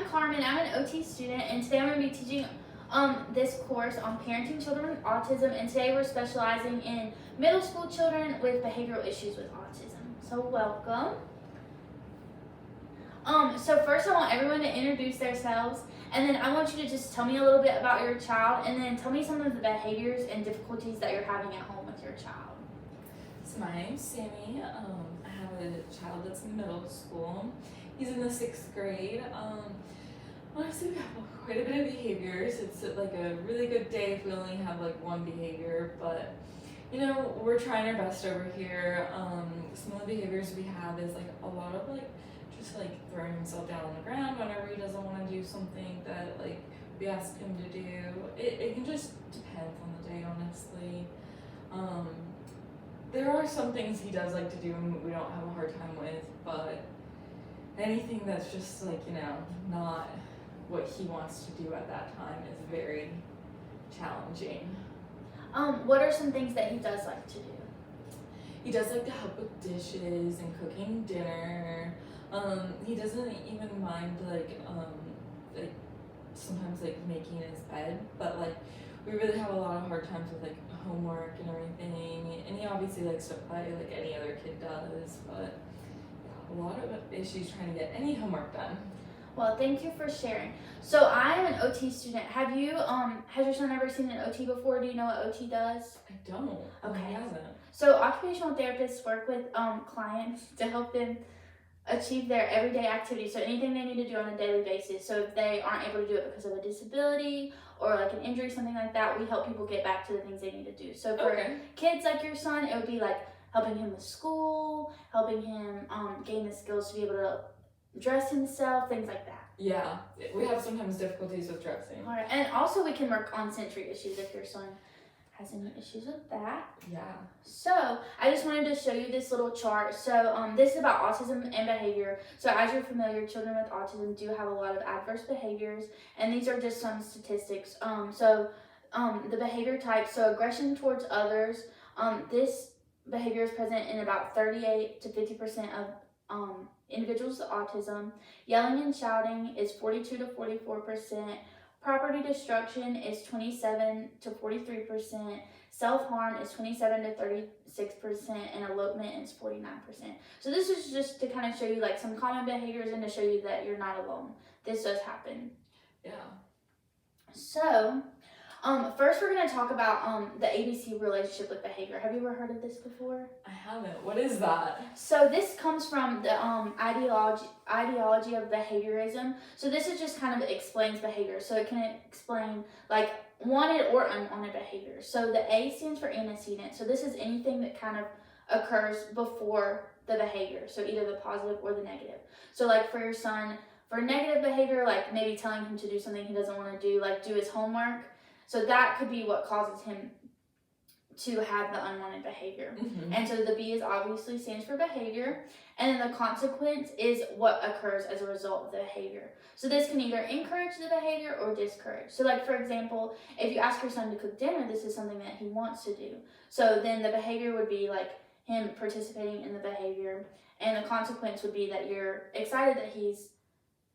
I'm Carmen. I'm an OT student, and today I'm going to be teaching this course on parenting children with autism. And today we're specializing in middle school children with behavioral issues with autism. So welcome. So first I want everyone to introduce themselves, and then I want you to just tell me a little bit about your child, and then tell me some of the behaviors and difficulties that you're having at home with your child. So my name's Sammy. I have a child that's in middle school. He's in the 6th grade. Honestly, we have quite a bit of behaviors. It's like a really good day if we only have like one behavior, but you know, we're trying our best over here. Some of the behaviors we have is like a lot of like just like throwing himself down on the ground whenever he doesn't want to do something that like we ask him to do. It can just depend on the day, honestly. There are some things he does like to do and we don't have a hard time with, but anything that's just like, you know, not what he wants to do at that time is very challenging. What are some things that he does like to do? He does like to help with dishes and cooking dinner. He doesn't even mind like sometimes like making his bed, but like we really have a lot of hard times with like homework and everything, and he obviously likes to play like any other kid does, but yeah, a lot of issues trying to get any homework done. Well, thank you for sharing. So I am an OT student. Have you has your son ever seen an OT before? Do you know what OT does? I don't. Okay. He hasn't. So occupational therapists work with clients to help them achieve their everyday activities. So anything they need to do on a daily basis. So if they aren't able to do it because of a disability or like an injury, something like that, we help people get back to the things they need to do. So for kids like your son, it would be like helping him with school, helping him gain the skills to be able to dress himself, things like that. Yeah, we have sometimes difficulties with dressing. All right. And also we can work on sensory issues if your son has any issues with that. Yeah. So I just wanted to show you this little chart. So this is about autism and behavior. So as you're familiar, children with autism do have a lot of adverse behaviors, and these are just some statistics. The behavior types, so aggression towards others, this behavior is present in about 38 to 50% of individuals with autism. Yelling and shouting is 42 to 44%. Property destruction is 27 to 43%. Self-harm is 27 to 36%, and elopement is 49%. So this is just to kind of show you like some common behaviors and to show you that you're not alone. This does happen. Yeah. So, first we're going to talk about the ABC relationship with behavior. Have you ever heard of this before? I haven't. What is that? So this comes from the ideology of behaviorism. So this is just kind of explains behavior. So it can explain like wanted or unwanted behavior. So the A stands for antecedent. So this is anything that kind of occurs before the behavior. So either the positive or the negative. So like for your son, for negative behavior, like maybe telling him to do something he doesn't want to do, like do his homework. So that could be what causes him to have the unwanted behavior. Mm-hmm. And so the B is obviously stands for behavior, and then the consequence is what occurs as a result of the behavior. So this can either encourage the behavior or discourage. So like for example, if you ask your son to cook dinner, this is something that he wants to do. So then the behavior would be like him participating in the behavior, and the consequence would be that you're excited that he's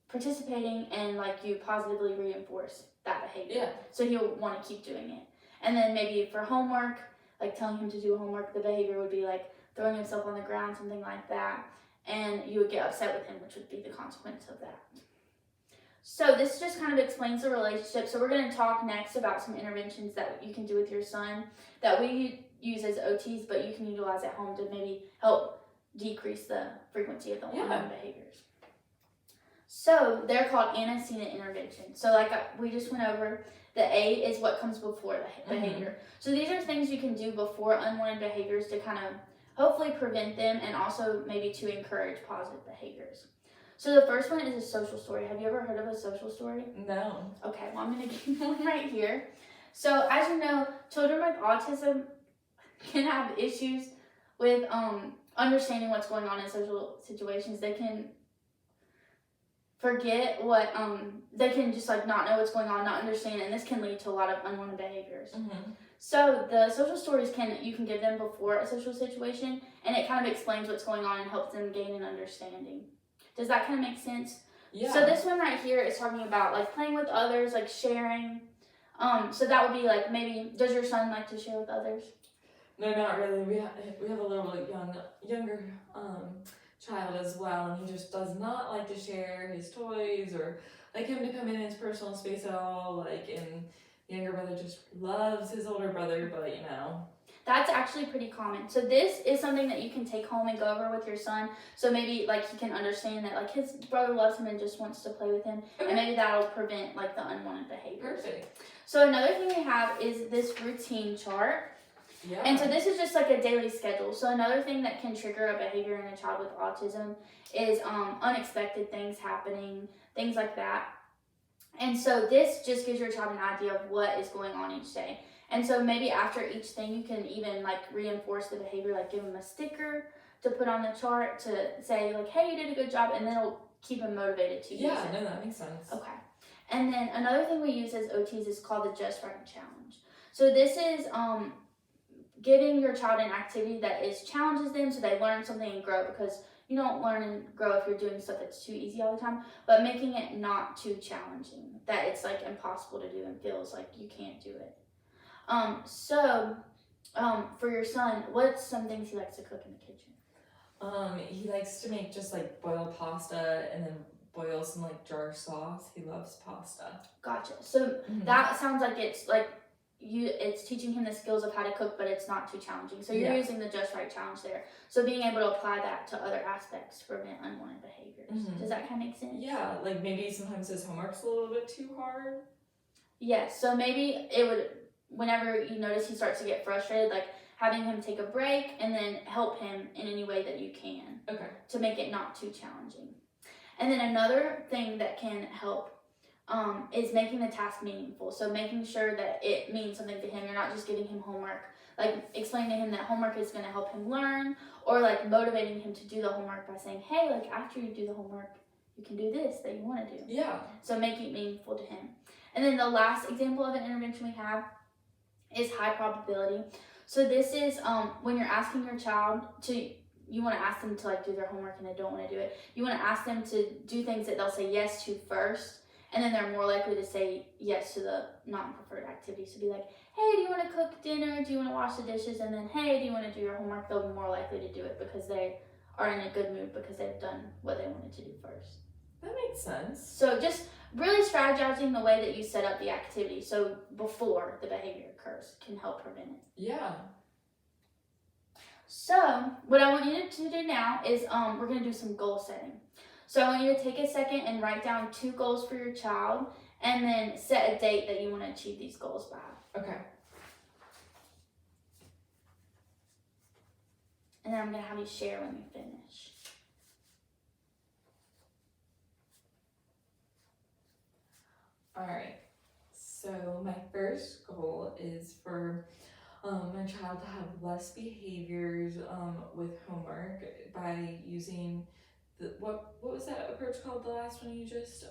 participating and like you positively reinforce that behavior. Yeah. So he'll want to keep doing it. And then maybe for homework, like telling him to do homework, the behavior would be like throwing himself on the ground, something like that. And you would get upset with him, which would be the consequence of that. So this just kind of explains the relationship. So we're going to talk next about some interventions that you can do with your son that we use as OTs, but you can utilize at home to maybe help decrease the frequency of the unwanted behaviors. So they're called antecedent interventions. So like we just went over, the A is what comes before the behavior. Mm-hmm. So these are things you can do before unwanted behaviors to kind of hopefully prevent them, and also maybe to encourage positive behaviors. So the first one is a social story. Have you ever heard of a social story? No. Okay, well I'm going to give you one right here. So as you know, children with autism can have issues with understanding what's going on in social situations. They can forget what they can just like not know what's going on, not understand, and this can lead to a lot of unwanted behaviors. Mm-hmm. So the social stories you can give them before a social situation, and it kind of explains what's going on and helps them gain an understanding. Does that kind of make sense? Yeah. So this one right here is talking about like playing with others, like sharing. So that would be like maybe, does your son like to share with others? No, not really. We have a little younger child as well, and he just does not like to share his toys or like him to come in his personal space at all. Like, and the younger brother just loves his older brother, but you know. That's actually pretty common. So this is something that you can take home and go over with your son. So maybe like he can understand that like his brother loves him and just wants to play with him. Okay. And maybe that'll prevent like the unwanted behaviors. Perfect. So another thing we have is this routine chart. Yeah. And so this is just like a daily schedule. So another thing that can trigger a behavior in a child with autism is unexpected things happening, things like that. And so this just gives your child an idea of what is going on each day. And so maybe after each thing, you can even like reinforce the behavior, like give them a sticker to put on the chart to say like, hey, you did a good job, and then it'll keep them motivated to use it. Yeah, no, that makes sense. Okay. And then another thing we use as OTs is called the Just Right Challenge. So this is giving your child an activity that challenges them so they learn something and grow, because you don't learn and grow if you're doing stuff that's too easy all the time, but making it not too challenging, that it's like impossible to do and feels like you can't do it. For your son, what's some things he likes to cook in the kitchen? He likes to make just like boiled pasta and then boil some like jar sauce. He loves pasta. Gotcha. So that sounds like it's teaching him the skills of how to cook, but it's not too challenging. So you're using the Just Right Challenge there. So being able to apply that to other aspects to prevent unwanted behaviors. Does that kind of make sense? Yeah, like maybe sometimes his homework's a little bit too hard. Yes, so maybe it would, whenever you notice he starts to get frustrated, like having him take a break and then help him in any way that you can. Okay. To make it not too challenging. And then another thing that can help is making the task meaningful. So making sure that it means something to him. You're not just giving him homework. Like explaining to him that homework is going to help him learn, or like motivating him to do the homework by saying, hey, like after you do the homework, you can do this that you want to do. Yeah. So make it meaningful to him. And then the last example of an intervention we have is high probability. So this is when you're asking your child you want to ask them to like do their homework and they don't want to do it. You want to ask them to do things that they'll say yes to first, and then they're more likely to say yes to the non-preferred activity. So be like, hey, do you want to cook dinner? Do you want to wash the dishes? And then, hey, do you want to do your homework? They'll be more likely to do it because they are in a good mood because they've done what they wanted to do first. That makes sense. So just really strategizing the way that you set up the activity so before the behavior occurs can help prevent it. Yeah. So what I want you to do now is we're going to do some goal setting. So I want you to take a second and write down 2 goals for your child, and then set a date that you want to achieve these goals by. Okay. And then I'm going to have you share when you finish. All right. So my first goal is for my child to have less behaviors with homework by using what was that approach called, the last one you just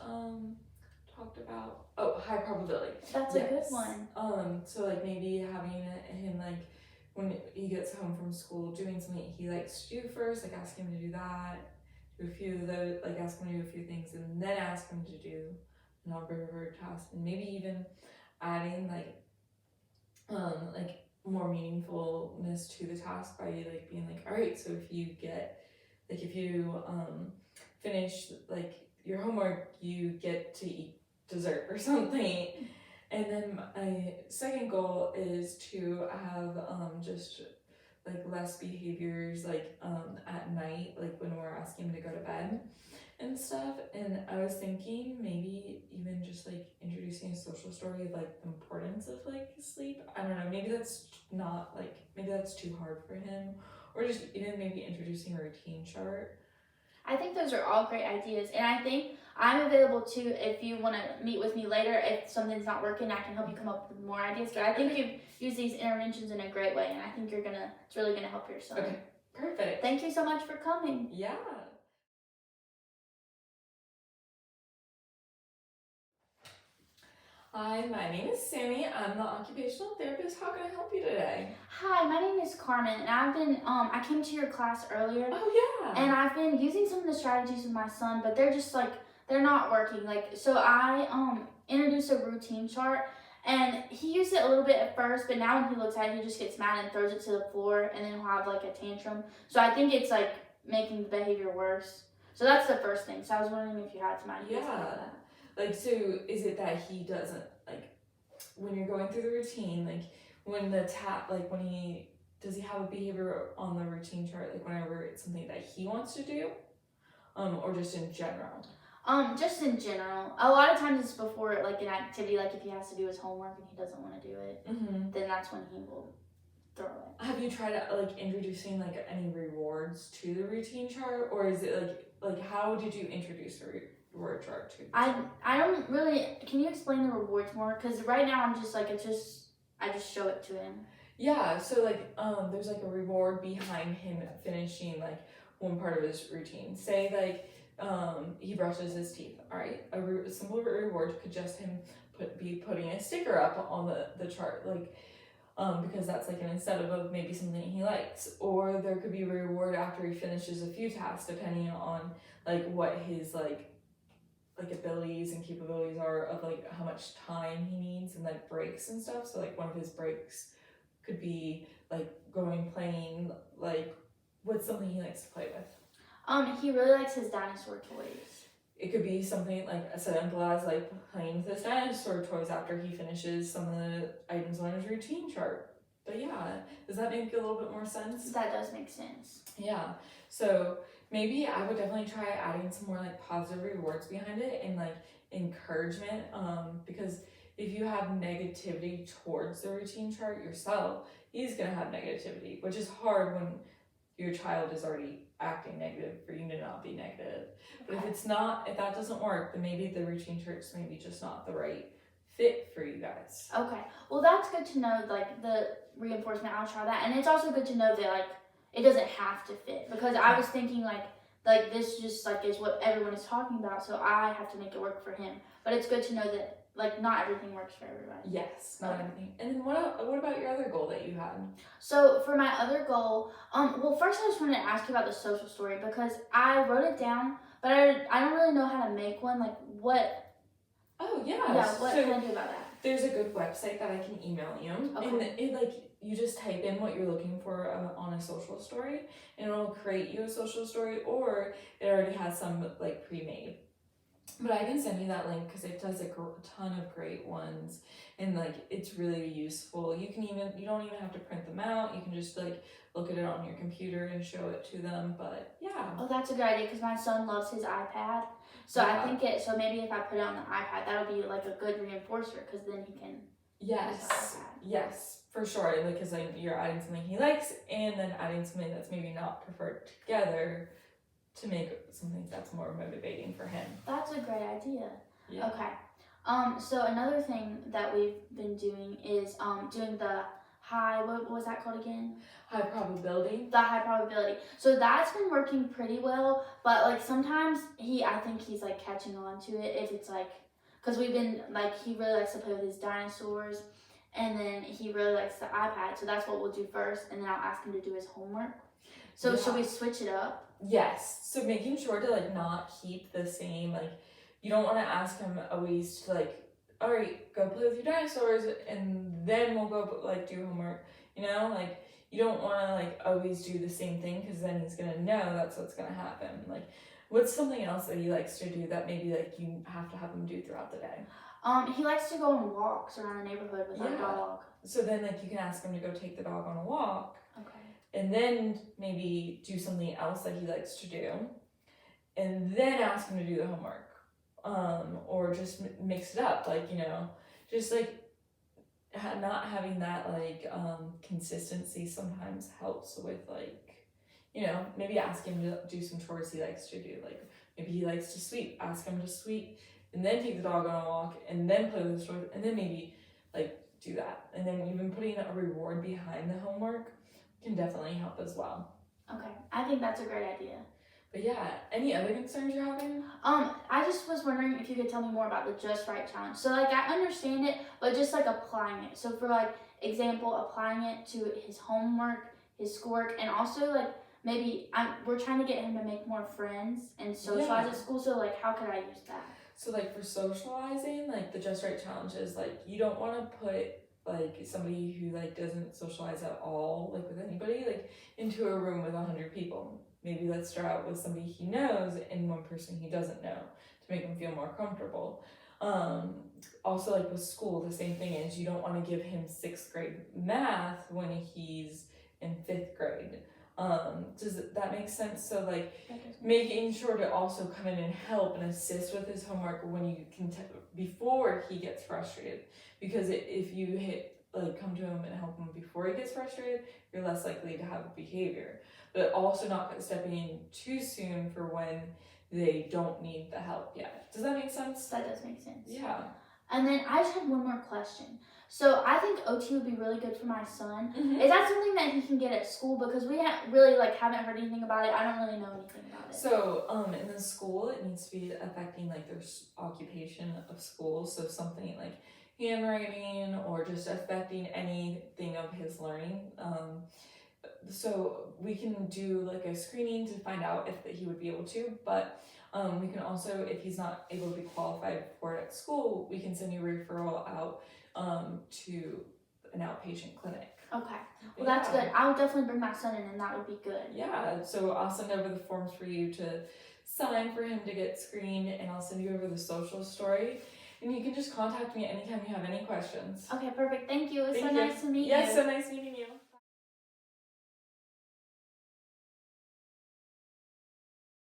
talked about? Oh, high probability. That's yes. a good one. So like maybe having him like when he gets home from school doing something he likes to do first, like ask him to do that, do a few of those, like ask him to do a few things, and then ask him to do an all-preferred task, and maybe even adding like more meaningfulness to the task by like being like, all right, so if you finish like your homework, you get to eat dessert or something. And then my second goal is to have just like less behaviors like at night, like when we're asking him to go to bed and stuff. And I was thinking maybe even just like introducing a social story of like the importance of like sleep. I don't know, maybe that's too hard for him, or just even maybe introducing a routine chart. I think those are all great ideas, and I think I'm available too if you want to meet with me later. If something's not working, I can help you come up with more ideas. But I think you've used these interventions in a great way, and I think it's really gonna help your son. Okay, perfect. Thank you so much for coming. Yeah. Hi, my name is Sammy. I'm the occupational therapist. How can I help you today? Hi, my name is Carmen, and I came to your class earlier. Oh yeah. And I've been using some of the strategies with my son, but they're just like they're not working. Like, so I introduced a routine chart, and he used it a little bit at first, but now when he looks at it, he just gets mad and throws it to the floor, and then he'll have like a tantrum. So I think it's like making the behavior worse. So that's the first thing. So I was wondering if you had some ideas about that. Like, so is it that he doesn't, like, when you're going through the routine, like, when does he have a behavior on the routine chart, like, whenever it's something that he wants to do? Or just in general? Just in general. A lot of times it's before, like, an activity, like if he has to do his homework and he doesn't want to do it, then that's when he will throw it. Have you tried, like, introducing, like, any rewards to the routine chart? Or is it, like how did you introduce the reward chart to? I don't really, can you explain the rewards more? Because right now I'm just like, I just show it to him. Yeah, so like there's like a reward behind him finishing like one part of his routine. Say like he brushes his teeth. All right, a simple reward could just him be putting a sticker up on the chart, like because that's like an incentive of maybe something he likes. Or there could be a reward after he finishes a few tasks, depending on like what his like abilities and capabilities are, of like how much time he needs and like breaks and stuff. So like one of his breaks could be like going playing, like what's something he likes to play with? He really likes his dinosaur toys. It could be something like as simple as like playing with his dinosaur toys after he finishes some of the items on his routine chart. But yeah, does that make a little bit more sense? That does make sense. Yeah, so maybe I would definitely try adding some more like positive rewards behind it and like encouragement, because if you have negativity towards the routine chart yourself, he's gonna have negativity, which is hard when your child is already acting negative for you to not be negative. But if that doesn't work, then maybe the routine chart's maybe just not the right fit for you guys. Okay, well that's good to know, like the reinforcement, I'll try that. And it's also good to know that like it doesn't have to fit, because I was thinking like this just like is what everyone is talking about, so I have to make it work for him. But it's good to know that like not everything works for everybody. Yes, not everything. And then what about your other goal that you had? So for my other goal, well first I just wanted to ask you about the social story, because I wrote it down, but I don't really know how to make one. Like what? Oh yeah. Yeah, what can I do about that? There's a good website that I can email you. Okay. And it like you just type in what you're looking for on a social story, and it'll create you a social story, or it already has some like pre-made. But I can send you that link because it does a ton of great ones, and like it's really useful. You don't even have to print them out. You can just like look at it on your computer and show it to them. But yeah. Oh, that's a good idea, because my son loves his iPad. So yeah. I think so maybe if I put it on the iPad, that'll be like a good reinforcer, because then he can. Yes, for sure. Because like you're adding something he likes, and then adding something that's maybe not preferred together, to make something that's more motivating for him. That's a great idea. Yeah. Okay. So another thing that we've been doing is doing the what was that called again? High probability. The high probability. So that's been working pretty well, but like sometimes I think he's like catching on to it, if it's like, because we've been like, he really likes to play with his dinosaurs, and then he really likes the iPad, so that's what we'll do first, and then I'll ask him to do his homework. So should we switch it up? Yes. So making sure to like not keep the same, like you don't want to ask him always to like, all right, go play with your dinosaurs and then we'll go like do homework. You know, like you don't want to like always do the same thing, because then he's gonna know that's what's gonna happen. Like, what's something else that he likes to do that maybe like you have to have him do throughout the day? He likes to go on walks around the neighborhood with our dog. So then like you can ask him to go take the dog on a walk. Okay. And then maybe do something else that he likes to do, and then ask him to do the homework, or just mix it up, like, you know, just like not having that like consistency sometimes helps with like, you know, maybe ask him to do some chores he likes to do, like maybe he likes to sweep, ask him to sweep, and then take the dog on a walk, and then play with the toys, and then maybe like do that, and then even putting a reward behind the homework can definitely help as well. Okay, I think that's a great idea. But yeah, any other concerns you're having? I just was wondering if you could tell me more about the Just Right challenge. So like I understand it, but just like applying it. So for like example, applying it to his homework, his schoolwork, and also like maybe we're trying to get him to make more friends and socialize at school. So like, how could I use that? So like for socializing, like the Just Right challenge is like you don't want to put like somebody who like doesn't socialize at all, like with anybody, like into a room with 100 people. Maybe let's start out with somebody he knows and one person he doesn't know to make him feel more comfortable. Also like with school, the same thing is you don't want to give him 6th grade math when he's in 5th grade. Does that make sense? So like making sure to also come in and help and assist with his homework when you can before he gets frustrated, because if you come to him and help him before he gets frustrated, you're less likely to have behavior. But also not stepping in too soon for when they don't need the help yet. Does that make sense? That does make sense. Yeah. And then I just had one more question. So I think OT would be really good for my son. Mm-hmm. Is that something that he can get at school? Because we haven't heard anything about it. I don't really know anything about it. So in the school, it needs to be affecting like their occupation of school. So something like handwriting or just affecting anything of his learning. So we can do like a screening to find out if he would be able to, but we can also, if he's not able to be qualified for it at school, we can send you a referral out to an outpatient clinic. Okay, well that's good. I would definitely bring my son in and that would be good. Yeah, so I'll send over the forms for you to sign for him to get screened, and I'll send you over the social story. And you can just contact me anytime you have any questions. Okay, perfect. Thank you. It was Thank so you. nice to meet you. Yes, so nice meeting you.